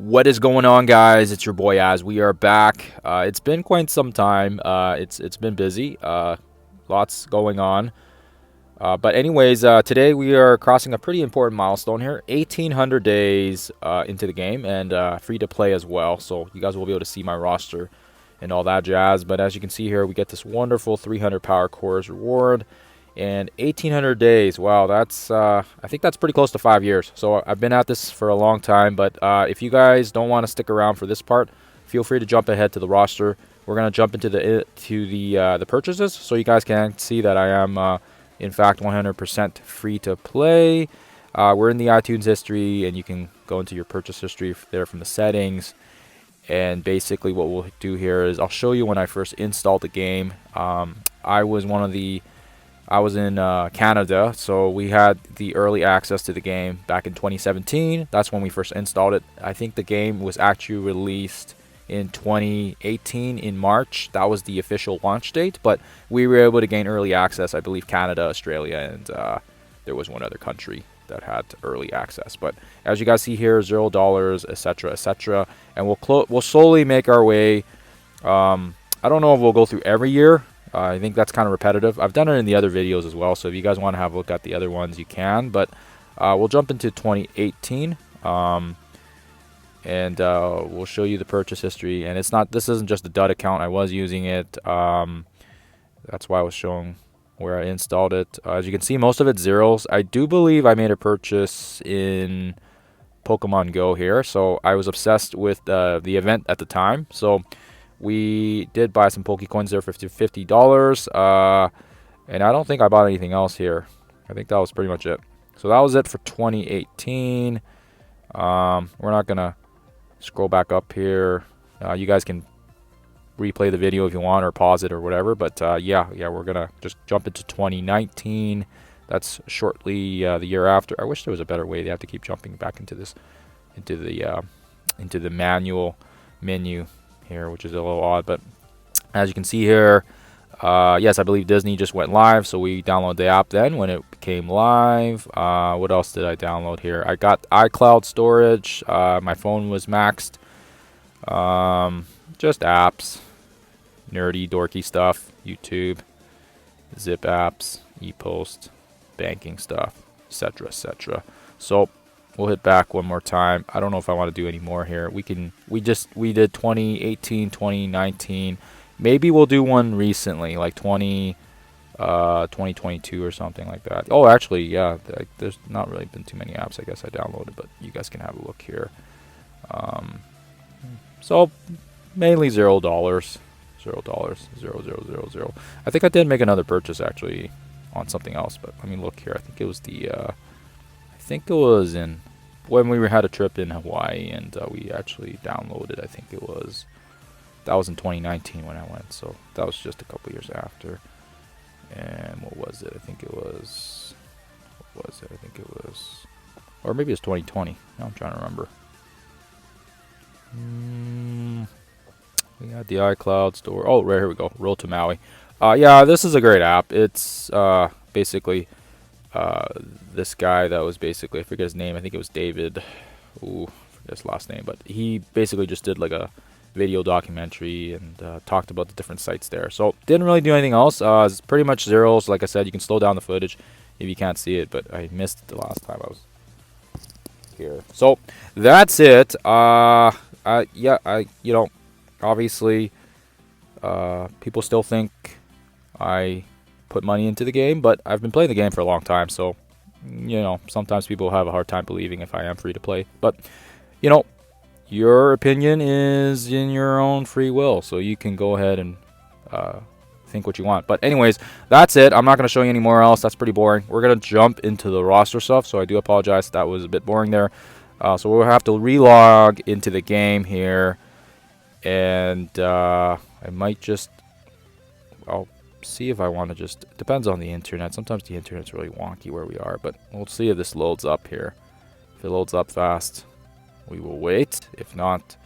What is going on, guys? It's your boy Az. We are back. It's been quite some time. It's been busy. Lots going on. But anyways, today we are crossing a pretty important milestone here. 1,800 days into the game and free to play as well. So you guys will be able to see my roster and all that jazz. But as you can see here, we get this wonderful 300 power cores reward. And 1,800 days, wow, that's I think that's pretty close to 5 years. So I've been at this for a long time, but if you guys don't want to stick around for this part, feel free to jump ahead to the roster. We're gonna jump into the purchases, so you guys can see that I am in fact 100% free to play. We're in the iTunes history, and you can go into your purchase history there from the settings. And basically, what we'll do here is I'll show you when I first installed the game. I was in Canada, so we had the early access to the game back in 2017. That's when we first installed it. I think the game was actually released in 2018 in March. That was the official launch date, but we were able to gain early access. I believe Canada, Australia, and there was one other country that had early access. But as you guys see here, $0, etc., etc., and we'll slowly make our way. I don't know if we'll go through every year. I think that's kind of repetitive. I've done it in the other videos as well, so if you guys want to have a look at the other ones, you can. But we'll jump into 2018, and we'll show you the purchase history. And this isn't just a dud account. I was using it. That's why I was showing where I installed it. As you can see, most of it's zeros. I do believe I made a purchase in Pokemon Go here, so I was obsessed with the event at the time. So we did buy some Pokecoins there for $50, and I don't think I bought anything else here. I think that was pretty much it. So that was it for 2018. We're not gonna scroll back up here. You guys can replay the video if you want, or pause it or whatever. But yeah, we're gonna just jump into 2019. That's shortly the year after. I wish there was a better way. They have to keep jumping back into the manual menu here, which is a little odd. But as you can see here, yes, I believe Disney just went live, so we downloaded the app then when it became live. What else did I download here? I got iCloud storage. My phone was maxed. Just apps, nerdy, dorky stuff, YouTube, zip apps, ePost, banking stuff, etc., etc. So we'll hit back one more time. I don't know if I want to do any more here. We did 2018, 2019. Maybe we'll do one recently, like 2022 or something like that. Oh, actually, yeah, there's not really been too many apps I guess I downloaded, but you guys can have a look here. So mainly $0. $0. I think I did make another purchase actually on something else, but let me look here. I think it was in when we had a trip in Hawaii, and we actually downloaded. I think that was in 2019 when I went, so that was just a couple years after. And what was it? I think it was, or maybe it's 2020. Now I'm trying to remember. We had the iCloud store. Oh, right here we go. Roll to Maui. Yeah, this is a great app. It's basically this guy that was basically, I forget his name. I think it was David. Ooh, I forget his last name. But he basically just did like a video documentary and talked about the different sites there. So didn't really do anything else. It's pretty much zeros. Like I said, you can slow down the footage if you can't see it, but I missed it the last time I was here. So that's it. Obviously, people still think I put money into the game, but I've been playing the game for a long time, so sometimes people have a hard time believing if I am free to play. But your opinion is in your own free will, so you can go ahead and think what you want. But anyways, that's it. I'm not going to show you any more else. That's pretty boring. We're going to jump into the roster stuff, so I do apologize. That was a bit boring there. So we'll have to relog into the game here, and I might just, I'll see if I want to just, it depends on the internet. Sometimes the internet's really wonky where we are, but we'll see if this loads up here. If it loads up fast, we will wait. If not,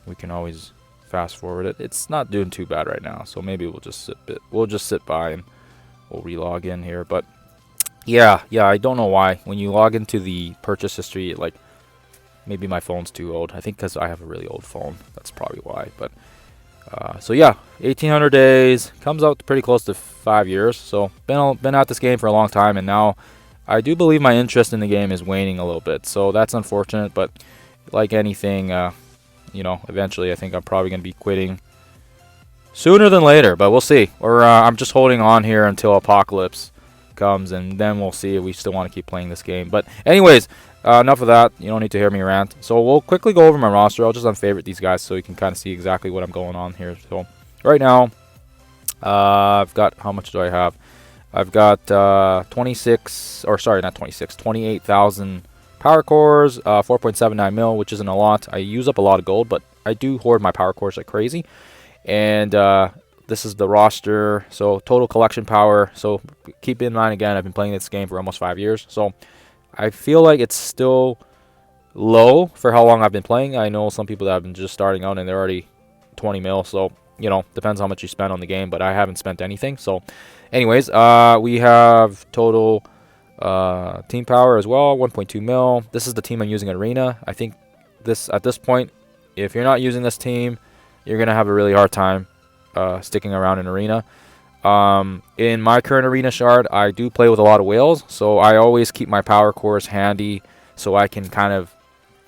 we can always fast forward it. It's not doing too bad right now, so maybe we'll just sit by and we'll relog in here. But yeah, I don't know why when you log into the purchase history, it like maybe my phone's too old. I think because I have a really old phone. That's probably why. But so yeah, 1,800 days comes out pretty close to 5 years. So been at this game for a long time, and now I do believe my interest in the game is waning a little bit. So that's unfortunate. But like anything, eventually I think I'm probably gonna be quitting sooner than later. But we'll see. Or I'm just holding on here until Apocalypse comes, and then we'll see if we still want to keep playing this game. But anyways, enough of that. You don't need to hear me rant. So we'll quickly go over my roster. I'll just unfavorite these guys so you can kind of see exactly what I'm going on here. So right now, I've got, how much do I have? I've got 28,000 power cores, 4.79 mil, which isn't a lot. I use up a lot of gold, but I do hoard my power cores like crazy. And this is the roster, so total collection power. So keep in mind, again, I've been playing this game for almost 5 years, so I feel like it's still low for how long I've been playing. I know some people that have been just starting out and they're already 20 mil, so depends how much you spend on the game, but I haven't spent anything. So anyways, we have total team power as well, 1.2 mil. This is the team I'm using in Arena. I think at this point, if you're not using this team, you're gonna have a really hard time sticking around in Arena. In my current Arena shard, I do play with a lot of whales, so I always keep my power cores handy so I can kind of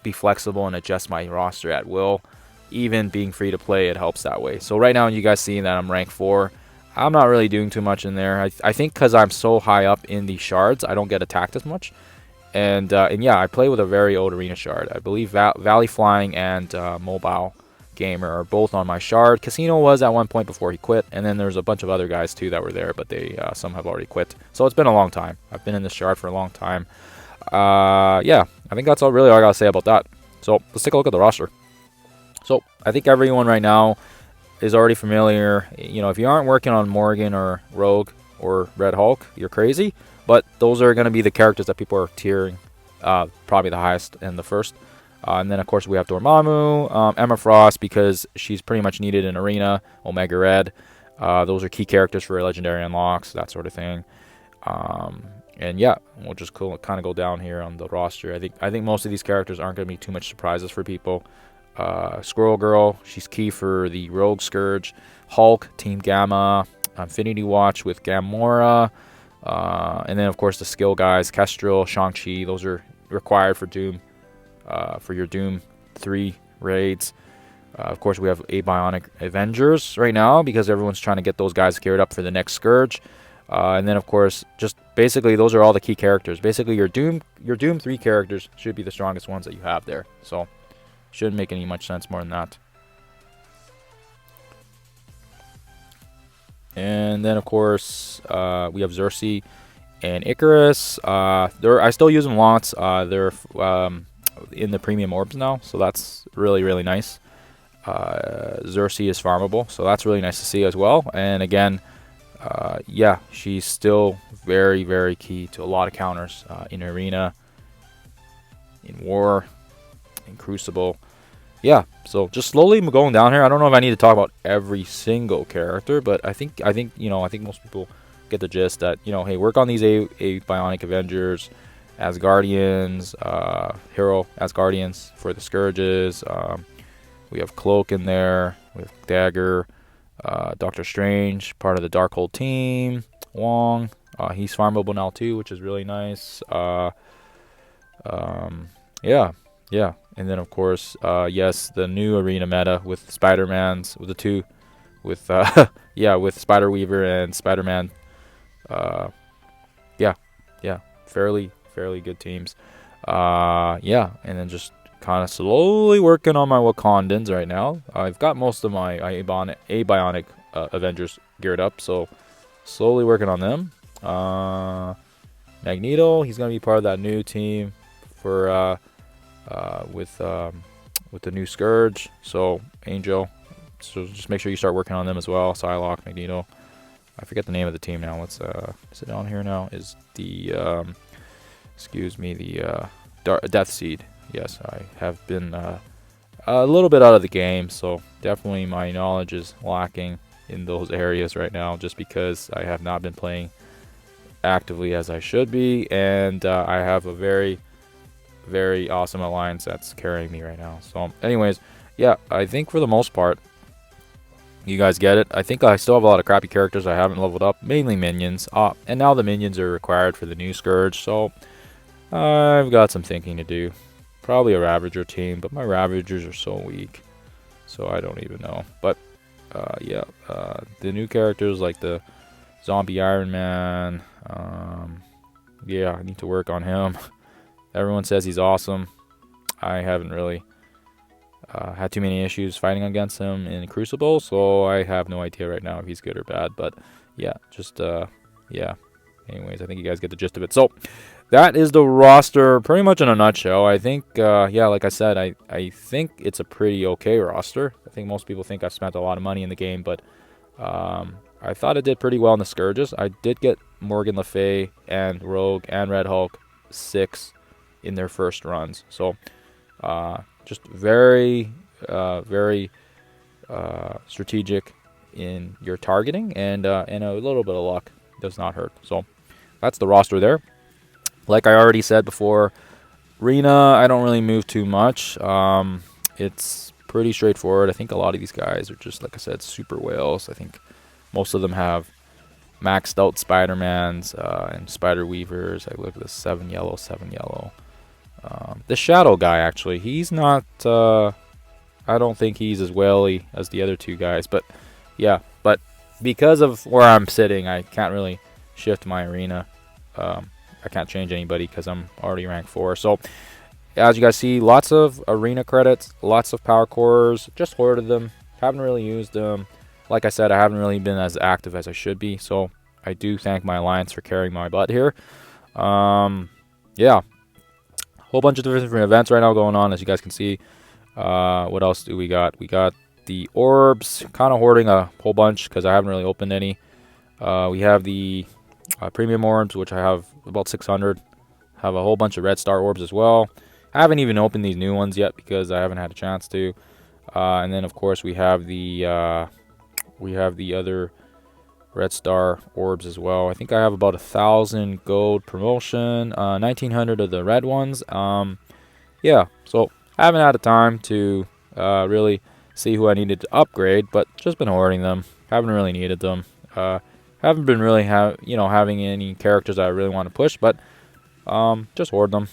be flexible and adjust my roster at will. Even being free to play, it helps that way. So right now, you guys see that I'm rank 4. I'm not really doing too much in there. I think because I'm so high up in the shards, I don't get attacked as much. And yeah, I play with a very old Arena shard. I believe Valley Flying and Mobile Gamer are both on my shard. Casino was at one point before he quit, and then there's a bunch of other guys too that were there, but they some have already quit. So it's been a long time. I've been in this shard for a long time. Yeah, I think that's all I gotta say about that. So let's take a look at the roster. So I think everyone right now is already familiar. If you aren't working on Morgan or Rogue or Red Hulk, you're crazy. But those are gonna be the characters that people are tiering probably the highest and the first. And then, of course, we have Dormammu, Emma Frost, because she's pretty much needed in Arena, Omega Red. Those are key characters for Legendary unlocks, that sort of thing. And yeah, we'll just kind of go down here on the roster. I think most of these characters aren't going to be too much surprises for people. Squirrel Girl, she's key for the Rogue Scourge. Hulk, Team Gamma. Infinity Watch with Gamora. And then, of course, the skill guys, Kestrel, Shang-Chi. Those are required for Doom. For your Doom 3 raids. Of course, we have a Bionic Avengers right now because everyone's trying to get those guys geared up for the next Scourge. And then, of course, just basically those are all the key characters. Basically, your Doom 3 characters should be the strongest ones that you have there. So, shouldn't make any much sense more than that. And then, of course, we have Xerxes and Icarus. I still use them lots. They're in the premium orbs now, so that's really, really nice. Xerxes is farmable, so that's really nice to see as well. And again, yeah, she's still very, very key to a lot of counters in Arena, in War, in Crucible. Yeah, so just slowly going down here. I don't know if I need to talk about every single character, but I think most people get the gist that hey, work on these a Bionic Avengers, Asgardians, Hero Asgardians for the Scourges. We have Cloak in there. We have Dagger, Doctor Strange, part of the Darkhold team. Wong, he's farmable now too, which is really nice. Yeah. And then of course, yes, the new Arena meta with Spider-Man's with the two, with with Spider Weaver and Spider-Man. Yeah, fairly good teams. Yeah, and then just kind of slowly working on my Wakandans right now. I've got most of my Bionic Avengers geared up, so slowly working on them. Magneto, he's gonna be part of that new team for with the new Scourge. So Angel, so just make sure you start working on them as well. Psylocke, Magneto. I forget the name of the team now. Let's is it on here now? Is the Death Seed. Yes, I have been a little bit out of the game, so definitely my knowledge is lacking in those areas right now, just because I have not been playing actively as I should be, and I have a very very awesome alliance that's carrying me right now. So anyways, yeah, I think for the most part, you guys get it. I think I still have a lot of crappy characters I haven't leveled up, mainly minions. And now the minions are required for the new Scourge, so I've got some thinking to do. Probably a Ravager team, but my Ravagers are so weak, so I don't even know. But yeah, the new characters like the Zombie Iron Man, yeah, I need to work on him. Everyone says he's awesome. I haven't really had too many issues fighting against him in Crucible, so I have no idea right now if he's good or bad. But yeah, just yeah. Anyways, I think you guys get the gist of it. So that is the roster pretty much in a nutshell. I think, yeah, like I said, I think it's a pretty okay roster. I think most people think I've spent a lot of money in the game, but I thought it did pretty well in the Scourges. I did get Morgan Le Fay and Rogue and Red Hulk 6 in their first runs. So just very, very strategic in your targeting, and a little bit of luck does not hurt. So that's the roster there. Like I already said before, Arena, I don't really move too much. It's pretty straightforward. I think a lot of these guys are just, like I said, super whales. I think most of them have maxed out Spider-Mans and Spider-Weavers. I look at this 7 yellow, 7 yellow. The Shadow guy, actually, he's not, I don't think he's as whaley as the other two guys. But, yeah, but because of where I'm sitting, I can't really shift my arena. I can't change anybody because I'm already rank 4. So, as you guys see, lots of arena credits, lots of power cores. Just hoarded them. Haven't really used them. Like I said, I haven't really been as active as I should be. So, I do thank my alliance for carrying my butt here. Yeah. Whole bunch of different events right now going on, as you guys can see. What else do we got? We got the Orbs. Kind of hoarding a whole bunch because I haven't really opened any. We have the Premium Orbs, which I have about 600. Have a whole bunch of Red Star Orbs as well. I haven't even opened these new ones yet because I haven't had a chance to. And then of course we have the other Red Star Orbs as well. I think I have about 1,000 gold promotion, 1,900 of the red ones. Yeah, so I haven't had the time to really see who I needed to upgrade, but just been hoarding them. Haven't really needed them. Haven't been really having any characters that I really want to push, but just hoard them.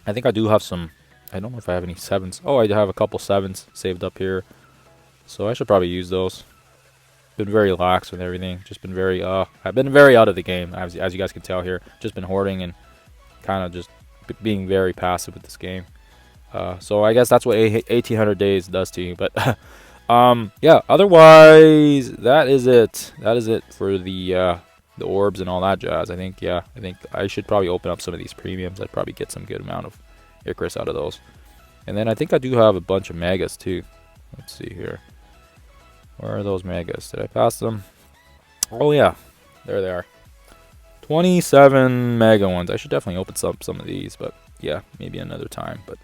I think I do have some. I don't know if I have any 7s. Oh, I have a couple 7s saved up here, so I should probably use those. Been very lax with everything. Just been very I've been very out of the game, as you guys can tell here. Just been hoarding and kind of just being very passive with this game. So I guess that's what 1800 days does to you. But yeah, otherwise that is it. That is it for the orbs and all that jazz. I think I should probably open up some of these premiums. I'd probably get some good amount of Icarus out of those. And then I think I do have a bunch of megas too. Let's see here. Where are those megas? Did I pass them? Oh yeah, there they are. 27 mega ones. I should definitely open some of these, but yeah, maybe another time. But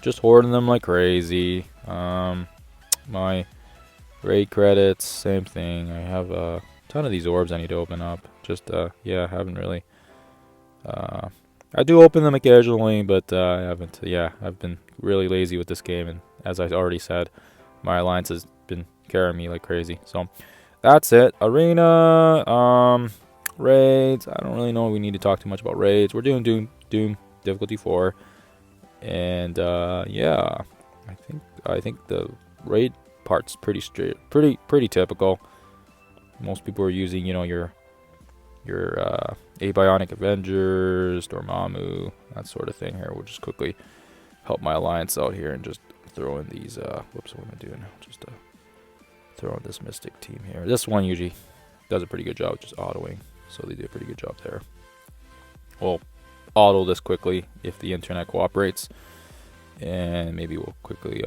just hoarding them like crazy. My raid credits, same thing. I have a ton of these orbs I need to open up. Just yeah, I haven't really. I do open them occasionally, but I haven't. Yeah, I've been really lazy with this game, and as I already said, my alliance has been carrying me like crazy. So that's it. Arena, raids. I don't really know if we need to talk too much about raids. We're doing Doom difficulty 4, and yeah, I think the raid part's pretty straight, pretty typical. Most people are using, your Abionic Avengers, Dormammu, that sort of thing. Here, we'll just quickly help my alliance out here and just throw in these. Whoops, what am I doing? Just throw in this Mystic team here. This one usually does a pretty good job just autoing, so they do a pretty good job there. We'll auto this quickly if the internet cooperates, and maybe we'll quickly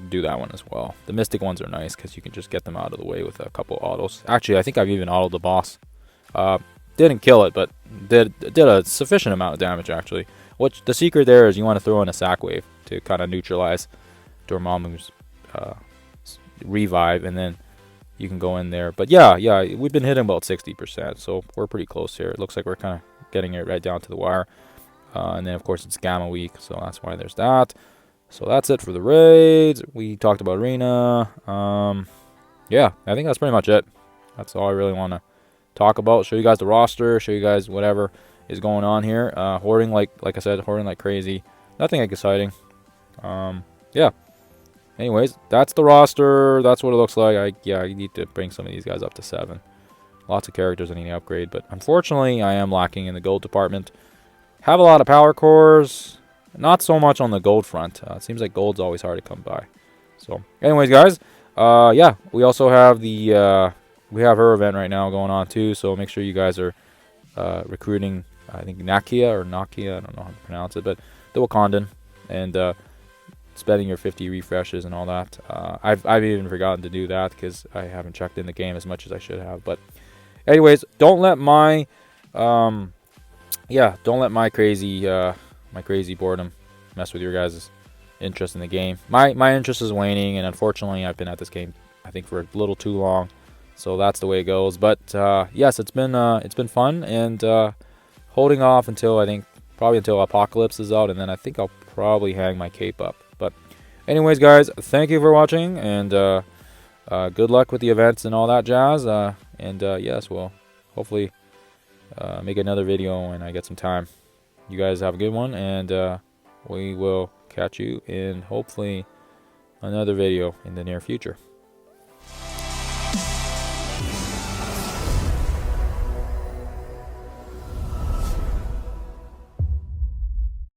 do that one as well. The Mystic ones are nice because you can just get them out of the way with a couple autos. Actually, I think I've even autoed the boss. Didn't kill it, but did a sufficient amount of damage actually. Which the secret there is you want to throw in a sack wave to kind of neutralize Dormammu's revive, and then you can go in there. But yeah, we've been hitting about 60%, so we're pretty close here. It looks like we're kind of getting it right down to the wire. And then, of course, it's Gamma Week, so that's why there's that. So that's it for the raids. We talked about Arena. Yeah, I think that's pretty much it. That's all I really want to talk about. Show you guys the roster. Show you guys whatever is going on here. Hoarding, like I said, hoarding like crazy. Nothing exciting. Yeah. Anyways, that's the roster. That's what it looks like. I need to bring some of these guys up to 7. Lots of characters I need to upgrade, but unfortunately, I am lacking in the gold department. Have a lot of power cores. Not so much on the gold front. It seems like gold's always hard to come by. So, anyways, guys, yeah, we also have the we have her event right now going on too. So make sure you guys are recruiting. I think Nakia or Nakia. I don't know how to pronounce it, but the Wakandan and spending your 50 refreshes and all that. I've even forgotten to do that because I haven't checked in the game as much as I should have. But anyways, don't let my don't let my crazy boredom mess with your guys' interest in the game. My interest is waning, and unfortunately, I've been at this game I think for a little too long. So that's the way it goes. But yes, it's been fun, and holding off until I think probably until Apocalypse is out, and then I think I'll probably hang my cape up. But anyways, guys, thank you for watching, and good luck with the events and all that jazz. And yes, we'll hopefully make another video when I get some time. You guys have a good one, and we will catch you in hopefully another video in the near future.